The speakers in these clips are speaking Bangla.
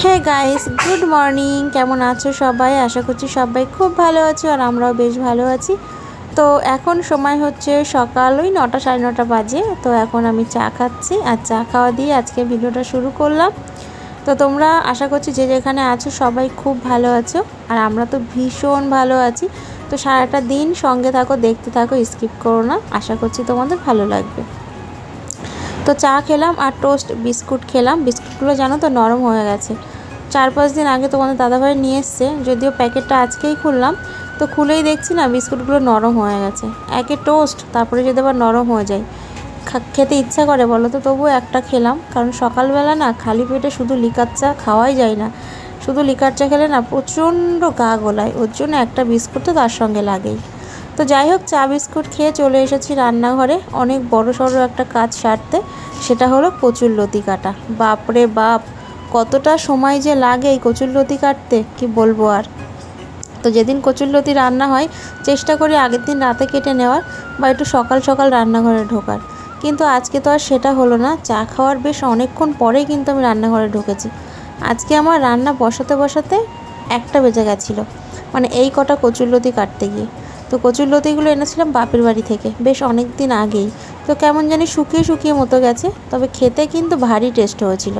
Hey guys, good morning. কেমন আছো সবাই? আশা করছি সবাই খুব ভালো আছো আর আমরাও বেশ ভালো আছি। তো এখন সময় হচ্ছে সকাল ওই 9টা 9:30 বাজে। তো এখন আমি চা খাচ্ছি আর চা খাওয়া দিয়ে আজকে ভিডিওটা শুরু করলাম। তো তোমরা আশা করছি যে যেখানে আছো সবাই খুব ভালো আছো আর আমরা তো ভীষণ ভালো আছি। তো সারাটা দিন সঙ্গে থাকো, দেখতে থাকো, স্কিপ করো না। আশা করছি তোমাদের ভালো লাগবে। তো চা খেলাম আর টোস্ট বিস্কুট খেলাম। বিস্কুটগুলো জানো তো নরম হয়ে গেছে। 4-5 দিন আগে তোমাদের দাদাভাই নিয়ে এসছে, যদিও প্যাকেটটা আজকেই খুললাম। তো খুলেই দেখছি না বিস্কুটগুলো নরম হয়ে গেছে। একে টোস্ট, তারপরে যদি আবার নরম হয়ে যায়, খেতে ইচ্ছা করে বলো তো? তবুও একটা খেলাম, কারণ সকালবেলা না খালি পেটে শুধু লিকার চা খাওয়াই যায় না। শুধু লিকার চা খেলে না প্রচণ্ড গা গোলায়, ওর জন্য একটা বিস্কুট তো তার সঙ্গে লাগেই। তো যাই হোক, চা বিস্কুট খেয়ে চলে এসেছি রান্নাঘরে অনেক বড় সড়ো একটা কাজ সারতে। সেটা হলো কচুরলতি কাটা। বাপরে বাপ, কতটা সময় যে লাগে এই কচুরলতি কাটতে কি বলবো আর। তো যেদিন কচুরলতি রান্না হয় চেষ্টা করি আগের দিন রাতে কেটে নেওয়ার বা একটু সকাল সকাল রান্নাঘরে ঢোকার, কিন্তু আজকে তো আর সেটা হলো না। চা খাওয়ার বেশ অনেকক্ষণ পরেই কিন্তু আমি রান্নাঘরে ঢুকেছি। আজকে আমার রান্না বসাতে বসাতে 1টা বেজে গেছিলো, মানে এই কটা কচুরলতি কাটতে গিয়ে। তো কচুরলতিগুলো এনেছিলাম বাপের বাড়ি থেকে বেশ অনেক দিন আগেই। তো কেমন জানি শুকিয়ে শুকিয়ে মতো গেছে, তবে খেতে কিন্তু ভারী টেস্ট হয়েছিল।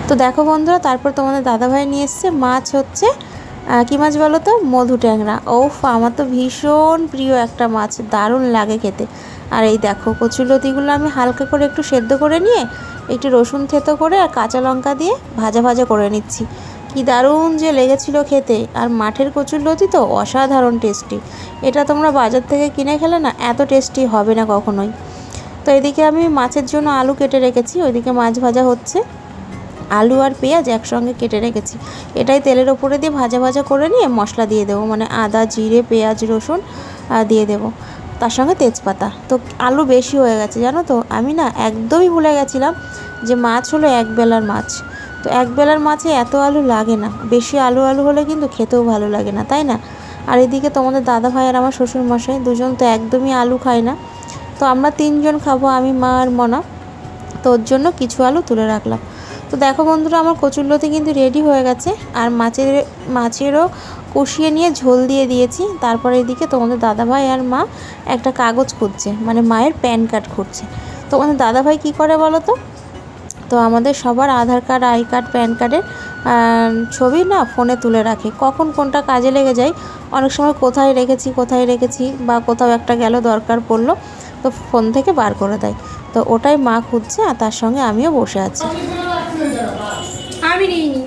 তো দেখো বন্ধুরা, তারপর তোমাদের দাদাভাই নিয়ে এসছে মাছ, হচ্ছে কী মাছ বলো তো? মধু ট্যাংরা। ওফ, আমার তো ভীষণ প্রিয় একটা মাছ, দারুণ লাগে খেতে। আর এই দেখো কচুরলতিগুলো আমি হালকা করে একটু সেদ্ধ করে নিয়ে একটু রসুন থেতো করে আর কাঁচা লঙ্কা দিয়ে ভাজা ভাজা করে নিচ্ছি। কি দারুণ যে লেগেছিল খেতে। আর মাঠের কচুরলতি তো অসাধারণ টেস্টি। এটা তোমরা বাজার থেকে কিনে খেলে না এত টেস্টি হবে না কখনোই। তো এদিকে আমি মাছের জন্য আলু কেটে রেখেছি, ওইদিকে মাছ ভাজা হচ্ছে। আলু আর পেঁয়াজ একসঙ্গে কেটে রেখেছি, এটাই তেলের ওপরে দিয়ে ভাজা ভাজা করে নিয়ে মশলা দিয়ে দেবো, মানে আদা জিরে পেঁয়াজ রসুন দিয়ে দেবো, তার সঙ্গে তেজপাতা। তো আলু বেশি হয়ে গেছে জানো তো, আমি না একদমই ভুলে গেছিলাম যে মাছ হলো একবেলার মাছ। তো একবেলার মাছে এত আলু লাগে না, বেশি আলু হলে কিন্তু খেতেও ভালো লাগে না, তাই না? আর এদিকে তোমাদের দাদা ভাই আর আমার শ্বশুরমশাই দুজন তো একদমই আলু খায় না। তো আমরা 3 জন খাবো, আমি মা আর মনা। তো ওর জন্য কিছু আলু তুলে রাখলাম। তো দেখো বন্ধুরা, আমার কচুরলতি কিন্তু রেডি হয়ে গেছে আর মাছেরও কষিয়ে নিয়ে ঝোল দিয়ে দিয়েছি। তারপরে এদিকে তোমাদের দাদাভাই আর মা একটা কাগজ খুঁজছে, মানে মায়ের প্যান কার্ড খুঁজছে। তোমাদের দাদাভাই কী করে বলো তো? তো আমাদের সবার আধার কার্ড, আই কার্ড, প্যান কার্ডের ছবি না ফোনে তুলে রাখে, কখন কোনটা কাজে লেগে যায়। অনেক সময় কোথায় রেখেছি বা কোথাও একটা গেল দরকার পড়লো, তো ফোন থেকে বার করে দেয়। তো ওটাই মা খুঁজছে আর তার সঙ্গে আমিও বসে আছি। আমি নিইনি।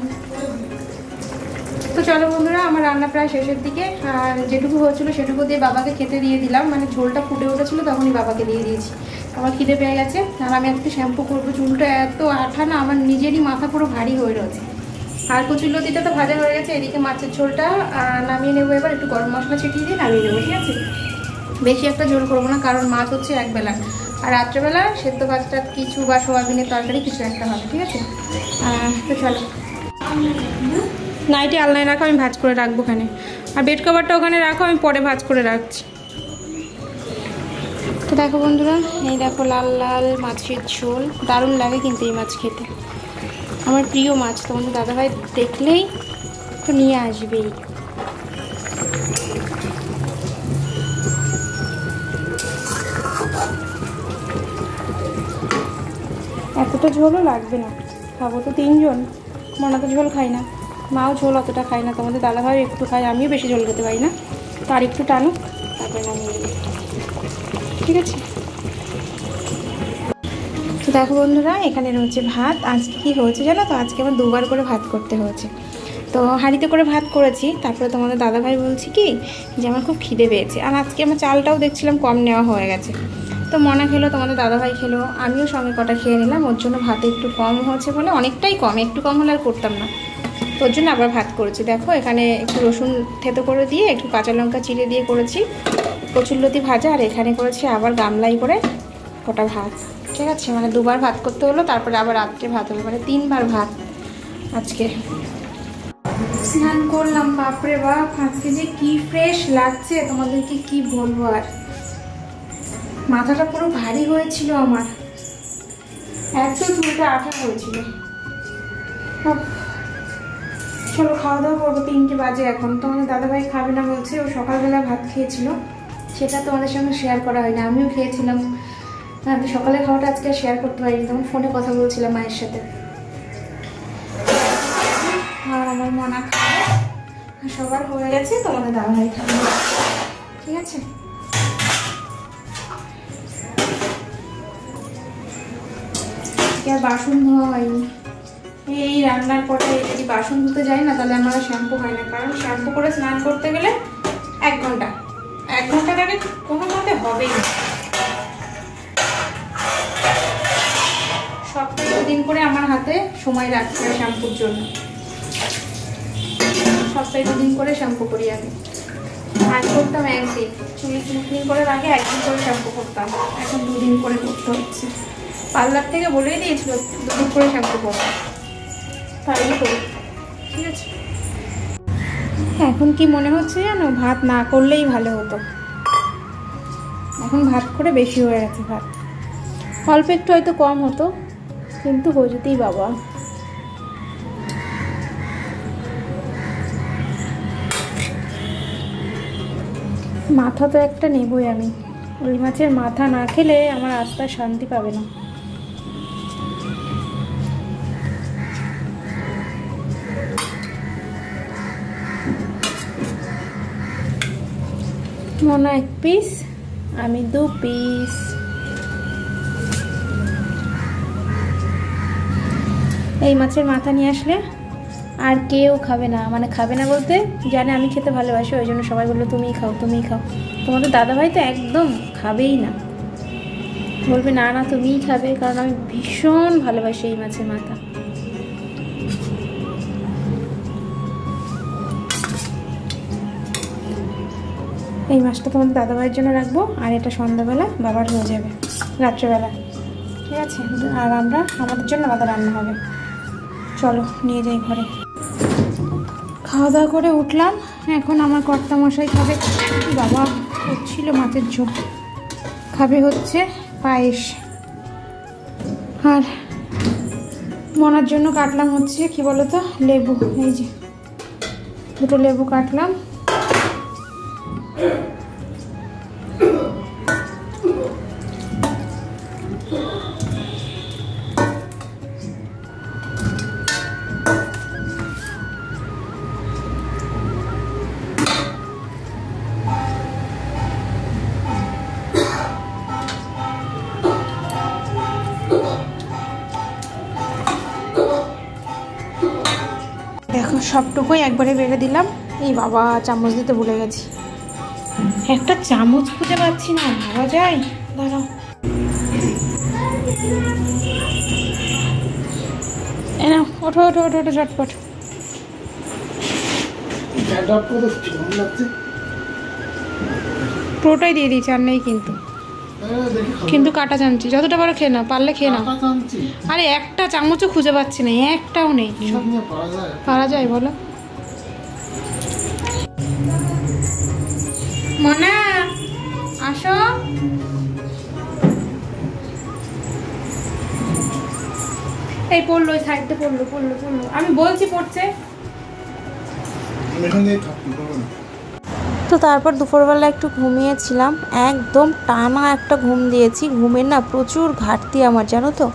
তো চলো বন্ধুরা, আমার রান্না প্রায় শেষের দিকে, আর যেটুকু হয়েছিল সেটুকু দিয়ে বাবাকে খেতে দিয়ে দিলাম, মানে ঝোলটা ফুটে উঠেছিল তখনই বাবাকে দিয়ে দিয়েছি। আমার খিদে পেয়ে গেছে আর আমি একটু শ্যাম্পু করবো, চুলটা এত আঠা না, আমার নিজেরই মাথা পুরো ভারী হয়ে রয়েছে। আর কচুরলতিটা তো ভাজা হয়ে গেছে, এদিকে মাছের ঝোলটা নামিয়ে নেবো। এবার একটু গরম মশলা ছিটিয়ে দিয়ে নামিয়ে নেবো, ঠিক আছে? বেশি একটা ঝোল করবো না, কারণ মাছ হচ্ছে একবেলা, আর রাত্রেবেলা সেদ্ধ ভাতটা কিছু বা সোয়াবিনের তরকারি কিছু একটা হবে, ঠিক আছে? তো চলো, নাইটি আলনায় রাখো, আমি ভাজ করে রাখবো ওখানে, আর বেড কভারটা ওখানে রাখো, আমি পরে ভাজ করে রাখছি। তো দেখো বন্ধুরা, এই দেখো লাল লাল মাছের ঝোল, দারুণ লাগে কিন্তু এই মাছ খেতে, আমার প্রিয় মাছ। তোমাদের দাদাভাই দেখলেই তো নিয়ে আসবেই। এতটা ঝোলও লাগবে না, খাবো তো 3 জন। মনা তো ঝোল খাই না, মাও ঝোল অতটা খায় না, তোমাদের দাদাভাই একটু খায়, আমিও বেশি ঝোল খেতে পারি না। তো আর একটু টানুক, তারপরে নামিয়ে দেবো, ঠিক আছে? তো দেখো বন্ধুরা, এখানে রয়েছে ভাত। আজকে কী হয়েছে জানো তো? আজকে আমার 2বার করে ভাত করতে হয়েছে। তো হাঁড়িতে করে ভাত করেছি, তারপরে তোমাদের দাদাভাই বলছি কি যে আমার খুব খিদে পেয়েছে। আর আজকে আমার চালটাও দেখছিলাম কম নেওয়া হয়ে গেছে। তো মনা খেলো, তোমাদের দাদাভাই খেলো, আমিও সঙ্গে কটা খেয়ে নিলাম। ওর জন্য ভাতে একটু কম হয়েছে বলে, অনেকটাই কম, একটু কম হলে আর করতাম না, তো ওর জন্য আবার ভাত করেছি। দেখো এখানে একটু রসুন থেতো করে দিয়ে একটু কাঁচা লঙ্কা চিড়ে দিয়ে করেছি কচুরলতি ভাজা, আর এখানে করেছি আবার গামলাই করে কটা ভাত, ঠিক আছে? মানে 2বার ভাত করতে হলো, তারপরে আবার রাত্রে ভাত হলো, মানে 3বার ভাত আজকে। স্নান করলাম, বাপরে বাপ আজকে যে কি ফ্রেশ লাগছে, তোমাদেরকে কি বলবো আর। মাথাটা পুরো ভারী হয়েছিল আমার, এত চুলটা আঠা হয়েছিল। চলো খাওয়া দাওয়া করবো, 3টে বাজে এখন। তোমাদের দাদাভাই খাবে না বলছে, ও সকালবেলা ভাত খেয়েছিল, সেটা তোমাদের সঙ্গে শেয়ার করা হয়নি। আমিও খেয়েছিলাম, তো সকালে খাওয়াটা আজকে শেয়ার করতে পারিনি, তখন ফোনে কথা বলছিলাম মায়ের সাথে। আর আমার মনা খাবে, সবার হয়ে গেছে, তোমাদের দাদাভাই খাবে, ঠিক আছে? আর বাসন ধোয়া হয়নি, এই রান্নার পরে যদি বাসন ধুতে যাই না তাহলে আমার শ্যাম্পু হয় না, কারণ শ্যাম্পু করে স্নান করতে গেলে 1 ঘন্টার আগে কোনো মতে হবেই না। সপ্তাহে 2 দিন করে আমার হাতে সময় রাখতে হয় শ্যাম্পুর জন্য, সপ্তাহে 2 দিন করে শ্যাম্পু করি আমি। আগে করতাম 1 দিন, চুল ক্লিন করার আগে 1 দিন করে শ্যাম্পু করতাম, এখন 2 দিন করে করতে হচ্ছে। পার্লার থেকে বলেই দিয়েছিল 2 দিন করে শ্যাম্পু করবো, তাই করি, ঠিক আছে? এখন কি মনে হচ্ছে জানো, ভাত না করলেই ভালো হতো। এখন ভাত করে বেশি হয়ে গেছে, ভাত অল্প একটু হয়তো কম হতো, কিন্তু হয়ে যেতেই বাবা। মাথা তো একটা নেবই আমি, রুই মাছের মাথা না খেলে আমার আত্মা শান্তি পাবে না। মনে 1 পিস, আমি 2 পিস। এই মাছের মাথা নিয়ে আসলে আর কেউ খাবে না, মানে খাবে না বলতে জানে আমি খেতে ভালোবাসি, ওই জন্য সবাই বললো তুমিই খাও তুমিই খাও। তোমাদের দাদাভাই তো একদম খাবেই না, বলবে না না তুমিই খাবে, কারণ আমি ভীষণ ভালোবাসি এই মাছের মাথা। এই মাছটা তোমাদের দাদাভাইয়ের জন্য রাখবো, আর এটা সন্ধ্যাবেলা বাবার হয়ে যাবে, রাত্রেবেলা, ঠিক আছে? আর আমাদের জন্য আলাদা রান্না হবে। চলো নিয়ে যাই ঘরে। খাওয়া দাওয়া করে উঠলাম, এখন আমার কর্তা মশাই খাবে, বাবা হচ্ছিল মাছের ঝোল, খাবে হচ্ছে পায়েস। আর মনার জন্য কাটলাম হচ্ছে কি বলতো, লেবু, এই যে 2টো লেবু কাটলাম। দেখো সবটুকুই একবারে বেড়ে দিলাম। এই বাবা চামচ দিতে ভুলে গেছি, একটা চামচ খুঁজে পাচ্ছি না, ভাবা যায়? দাঁড়াও, এনাও ওঠো ওঠো ওঠো ওঠো ঝটপট। পুরোটাই দিয়ে দিয়েছি, আর নেই কিন্তু, কিন্তু কাটা চামচি যতটা পারো খেয়ে নাও, পারলে খেয়ে নাও। আরে একটা চামচও খুঁজে পাচ্ছি না, একটাও নেই। পারা যায় বলো? মনা আসো, এই পড়লো, ওই সাইডে পড়লো পড়লো পড়লো, আমি বলছি পড়ছে। তো তারপর দুপুরবেলা একটু ঘুমিয়েছিলাম, একদম টানা একটা ঘুম দিয়েছি, ঘুমের না প্রচুর ঘাটতি আমার, জানো তো।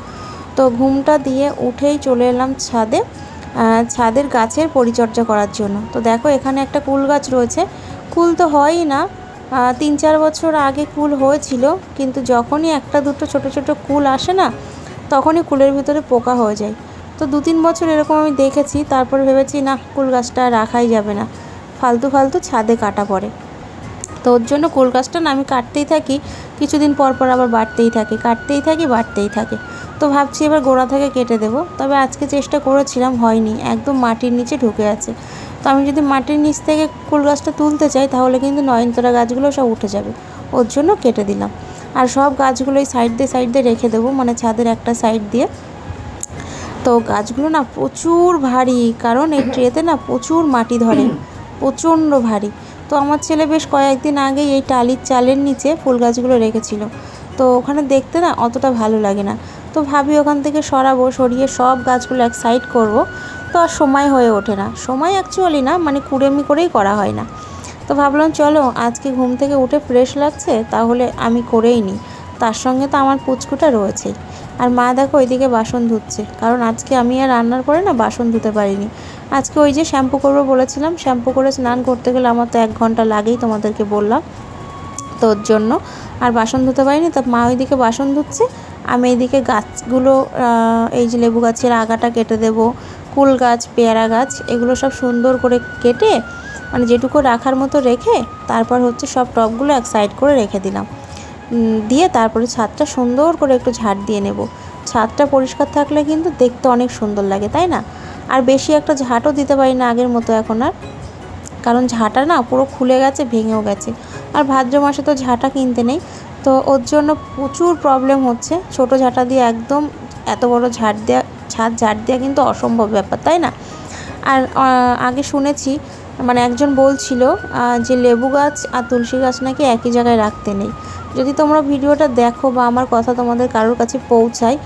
তো ঘুমটা দিয়ে উঠেই চলে এলাম ছাদে, ছাদের গাছের পরিচর্যা করার জন্য। তো দেখো এখানে একটা কুল গাছ রয়েছে, কুল তো হয়ই না, 3-4 বছর আগে কুল হয়েছিল, কিন্তু যখনই 1-2টো ছোটো ছোটো কুল আসে না, তখনই কুলের ভিতরে পোকা হয়ে যায়। তো 2-3 বছর এরকম আমি দেখেছি, তারপর ভেবেছি না কুল গাছটা রাখাই যাবে না, ফালতু ফালতু ছাদে কাটা পড়ে। তো ওর জন্য কুল গাছটা না আমি কাটতেই থাকি, কিছুদিন পর পর আবার বাড়তেই থাকে, কাটতেই থাকি বাড়তেই থাকে। তো ভাবছি এবার গোড়া থেকে কেটে দেবো, তবে আজকে চেষ্টা করেছিলাম, হয়নি, একদম মাটির নিচে ঢুকে আছে। তো আমি যদি মাটির নিচ থেকে কুল গাছটা তুলতে চাই তাহলে কিন্তু নয়নতারা গাছগুলো সব উঠে যাবে, ওর জন্য কেটে দিলাম। আর সব গাছগুলোই সাইড দিয়ে রেখে দেবো, মানে ছাদের একটা সাইড দিয়ে। তো গাছগুলো না প্রচুর ভারী, কারণ এই ট্রেতে না প্রচুর মাটি ধরে, প্রচণ্ড ভারী। তো আমার ছেলে বেশ কয়েকদিন আগেই এই টালির চালের নিচে ফুল গাছগুলো রেখেছিল, তো ওখানে দেখতে না অতটা ভালো লাগে না। তো ভাবি ওখান থেকে সরিয়ে সব গাছগুলো এক সাইড করব, তো আর সময় হয়ে ওঠে না, সময় অ্যাকচুয়ালি না, মানে কুড়েমি করেই করা হয় না। তো ভাবলাম চলো আজকে ঘুম থেকে উঠে ফ্রেশ লাগছে, তাহলে আমি করেই নিই। তার সঙ্গে তো আমার পুচকুটা রয়েছেই। আর মা দেখো ওইদিকে বাসন ধুচ্ছে, কারণ আজকে আমি আর রান্নার পরে না বাসন ধুতে পারিনি। আজকে ওই যে শ্যাম্পু করবো বলেছিলাম, শ্যাম্পু করে স্নান করতে গেলে আমার তো 1 ঘন্টা লাগেই, তোমাদেরকে বললাম। তো ওর জন্য আর বাসন ধুতে পারিনি। তা মা ওইদিকে বাসন ধুচ্ছে, আমি এইদিকে গাছগুলো, এই যে লেবু গাছের আগাটা কেটে দেবো, কুল গাছ, পেয়ারা গাছ, এগুলো সব সুন্দর করে কেটে, মানে যেটুকু রাখার মতো রেখে তারপর হচ্ছে সব টবগুলো এক সাইড করে রেখে দিলাম। দিয়ে তারপরে ছাদটা সুন্দর করে একটু ঝাড় দিয়ে নেব। ছাদটা পরিষ্কার থাকলে কিন্তু দেখতে অনেক সুন্দর লাগে, তাই না? আর বেশি একটা ঝাঁটও দিতে পারি না আগের মতো এখন আর, কারণ ঝাঁটা না পুরো খুলে গেছে, ভেঙেও গেছে। আর ভাদ্র মাসে তো ঝাঁটা কিনতে নেই, তো ওর জন্য প্রচুর প্রবলেম হচ্ছে। ছোট ঝাঁটা দিয়ে একদম এত বড় ছাদ ঝাড় দেওয়া কিন্তু অসম্ভব ব্যাপার, তাই না? আর আগে শুনেছি, মানে একজন বলছিল যে লেবু গাছ আর তুলসী গাছ নাকি একই জায়গায় রাখতে নেই। যদি তোমরা ভিডিওটা দেখো বা আমার কথা তোমাদের কারোর কাছে পৌঁছায়,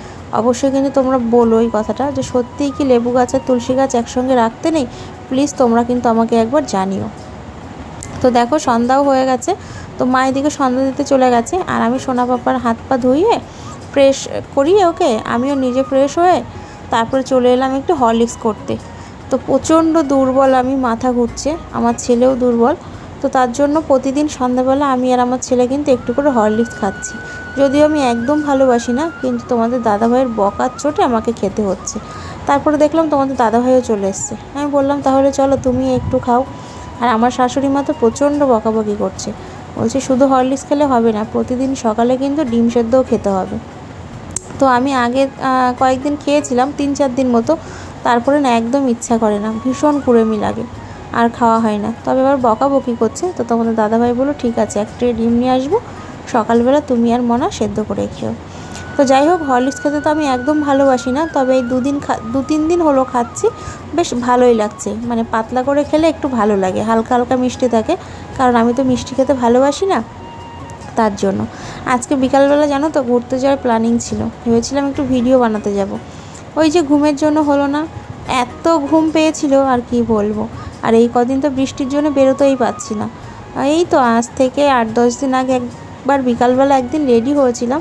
অবশ্যই কিন্তু তোমরা বলো এই কথাটা, যে সত্যিই কি লেবু গাছ আর তুলসী গাছ একসঙ্গে রাখতে নেই। প্লিজ তোমরা কিন্তু আমাকে একবার জানিও। তো দেখো সন্ধ্যাও হয়ে গেছে, তো মা এদিকে সন্ধ্যা দিতে চলে গেছে, আর আমি সোনা পাপার হাত পা ধুইয়ে ফ্রেশ করিয়ে ওকে, আমিও নিজে ফ্রেশ হয়ে তারপরে চলে এলাম একটু হরলিক্স করতে। তো প্রচণ্ড দুর্বল আমি, মাথা ঘুরছে, আমার ছেলেও দুর্বল। তো তার জন্য প্রতিদিন সন্ধ্যাবেলা আমি আর আমার ছেলে কিন্তু একটু করে হরলিক্স খাচ্ছি। যদিও আমি একদম ভালোবাসি না, কিন্তু তোমাদের দাদাভাইয়ের বকার চোটে আমাকে খেতে হচ্ছে। তারপরে দেখলাম তোমাদের দাদাভাইও চলে এসছে, আমি বললাম তাহলে চলো তুমি একটু খাও। আর আমার শাশুড়ি মা তো প্রচণ্ড বকাবকি করছে, বলছে শুধু হরলিক্স খেলে হবে না, প্রতিদিন সকালে কিন্তু ডিম সেদ্ধও খেতে হবে। তো আমি আগে কয়েকদিন খেয়েছিলাম, 3-4 দিন মতো, তারপরে না একদম ইচ্ছা করে না, ভীষণ কুড়েমি লাগে, আর খাওয়া হয় না। তবে এবার বকাবকি করছে, তো তোমাদের দাদাভাই বললো ঠিক আছে, 1 ট্রে ডিম নিয়ে আসবো, সকালবেলা তুমি আর মনা সেদ্ধ করে খেও। তো যাই হোক, হরলিক্স খেতে তো আমি একদম ভালোবাসি না, তবে এই 2-3 দিন হলো খাচ্ছি, বেশ ভালোই লাগছে। মানে পাতলা করে খেলে একটু ভালো লাগে, হালকা হালকা মিষ্টি থাকে, কারণ আমি তো মিষ্টি খেতে ভালোবাসি না, তার জন্য। আজকে বিকালবেলা জানো তো ঘুরতে যাওয়ার প্ল্যানিং ছিল, ভেবেছিলাম একটু ভিডিও বানাতে যাব। ওই যে ঘুমের জন্য হলো না, এত ঘুম পেয়েছিল আর কি বলবো। আর এই কদিন তো বৃষ্টির জন্য বেরোতেই পারছি না। এই তো আজ থেকে 8-10 দিন আগে একবার বিকালবেলা একদিন রেডি হয়েছিলাম,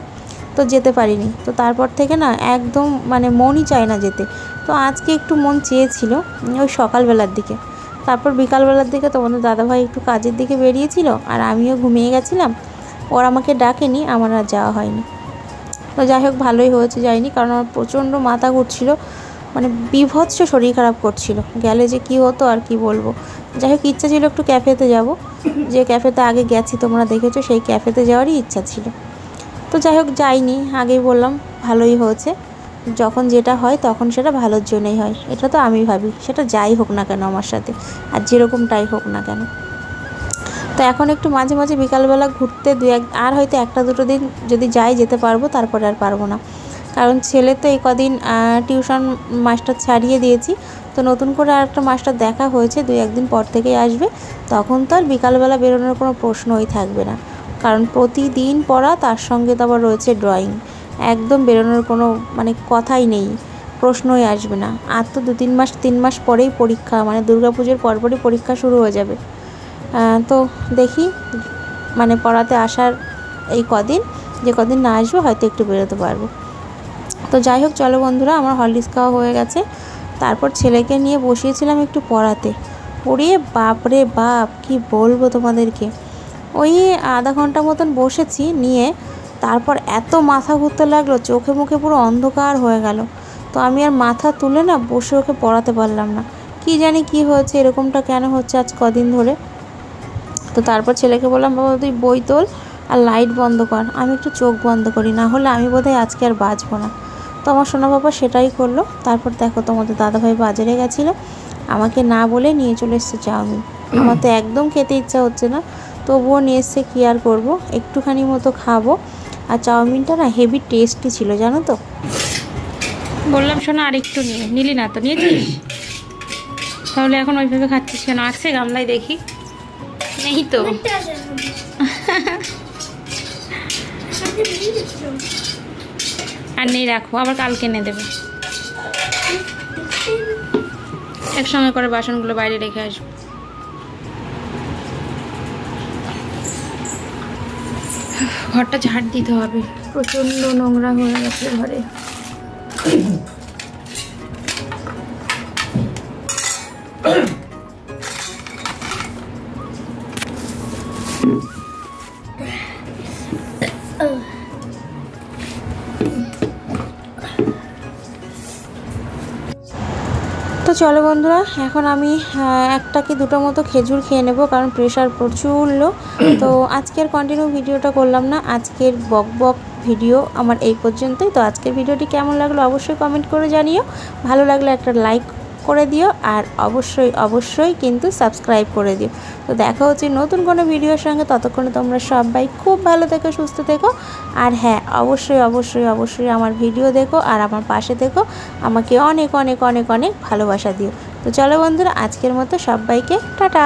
তো যেতে পারিনি। তো তারপর থেকে না একদম মানে মনই চায় না যেতে। তো আজকে একটু মন চেয়েছিল ওই সকালবেলার দিকে, তারপর বিকালবেলার দিকে তোমাদের দাদাভাই একটু কাজের দিকে বেরিয়েছিল, আর আমিও ঘুমিয়ে গেছিলাম। ওর আমাকে ডাকেনি, আমার আর যাওয়া হয়নি। তো যাই হোক ভালোই হয়েছে যাইনি, কারণ আমার প্রচণ্ড মাথা ঘুরছিল, মানে বিভৎস শরীর খারাপ করছিল। গেলে যে কি হতো আর কি বলবো। যাই হোক ইচ্ছা ছিল একটু ক্যাফেতে যাব, যে ক্যাফেতে আগে গেছি তোমরা দেখেছো, সেই ক্যাফেতে যাওয়ারই ইচ্ছা ছিল। তো যাই হোক যাইনি, আগেই বললাম, ভালোই হয়েছে। যখন যেটা হয় তখন সেটা ভালোর জন্যই হয়, এটা তো আমি ভাবি, সেটা যাই হোক না কেন আমার সাথে, আর যেরকমটাই হোক না কেন। তো এখন একটু মাঝে মাঝে বিকালবেলা ঘুরতে আর হয়তো 1-2 দিন যদি যেতে পারবো, তারপরে আর পারবো না। কারণ ছেলে তো এই কদিন টিউশন মাস্টার ছাড়িয়ে দিয়েছি, তো নতুন করে আর একটা মাস্টার দেখা হয়েছে, 2-1 দিন পর থেকেই আসবে। তখন তো আর বিকালবেলা বেরোনোর কোনো প্রশ্নই থাকবে না, কারণ প্রতিদিন পড়া, তার সঙ্গে তো আবার রয়েছে ড্রয়িং, একদম বেরোনোর কোনো মানে কথাই নেই, প্রশ্নই আসবে না। আর তো 3 মাস পরেই পরীক্ষা, মানে দুর্গাপুজোর পরপরই পরীক্ষা শুরু হয়ে যাবে। তো দেখি, মানে পড়াতে আসার এই কদিন, যে কদিন না আসবো হয়তো একটু বেরোতে পারবো। তো যাই হোক চলো বন্ধুরা, আমার হরলিক্স খাওয়া হয়ে গেছে। তারপর ছেলেকে নিয়ে বসিয়েছিলাম একটু পড়াতে, পড়িয়ে বাপরে বাপ কি বলবো তোমাদেরকে, ওই আধা ঘন্টা মতন বসেছি নিয়ে, তারপর এত মাথা ঘুরতে লাগলো, চোখে মুখে পুরো অন্ধকার হয়ে গেল। তো আমি আর মাথা তুলে না বসে ওকে পড়াতে পারলাম না, কি জানি কি হয়েছে, এরকমটা কেন হচ্ছে আজ কদিন ধরে। তো তারপর ছেলেকে বললাম, বাবা তুই বই তোল আর লাইট বন্ধ কর, আমি একটু চোখ বন্ধ করি, না হলে আমি বোধহয় আজকে আর বাঁচবো না। তো আমার সোনা বাবা সেটাই করলো। তারপর দেখো তোমাদের দাদাভাই বাজারে গেছিলো, আমাকে না বলে নিয়ে চলে এসছে চাউমিন। আমার তো একদম খেতে ইচ্ছা হচ্ছে না, তবুও নিয়ে এসছে, কী আর করবো, একটুখানি মতো খাবো। আর চাউমিনটা না হেভি টেস্টি ছিল জানো তো। বললাম শোনা আর একটু নিলি না, তো নিয়েছিস, তাহলে এখন ওইভাবে খাচ্ছিস কেন? আছে গামলায় দেখি, নেই তো। আর নেই, রাখো, আবার কালকে এনে দেবে। একসঙ্গে করে বাসনগুলো বাইরে রেখে আসবো। ঘরটা ঝাড় দিতে হবে, প্রচণ্ড নোংরা হয়ে গেছে ঘরে। তো চলো বন্ধুরা, এখন আমি একটা কি দুটো মতো খেজুর খেয়ে নেব, কারণ প্রেশার প্রচুর লো। তো আজকের কন্টিনিউ ভিডিওটা করলাম না, আজকের বক ভিডিও আমার এই পর্যন্তই। তো আজকের ভিডিওটি কেমন লাগলো অবশ্যই কমেন্ট করে জানিও, ভালো লাগলে একটা লাইক করে দিও, আর অবশ্যই কিন্তু সাবস্ক্রাইব করে দিও। তো দেখা হচ্ছে নতুন কোনো ভিডিওর সঙ্গে, ততক্ষণে তোমরা সবাই খুব ভালো থেকো, সুস্থ থেকো। আর হ্যাঁ, অবশ্যই আমার ভিডিও দেখো আর আমার পাশে থেকো, আমাকে অনেক ভালোবাসা দিও। তো চলো বন্ধুরা, আজকের মতো সবাইকে টাটা।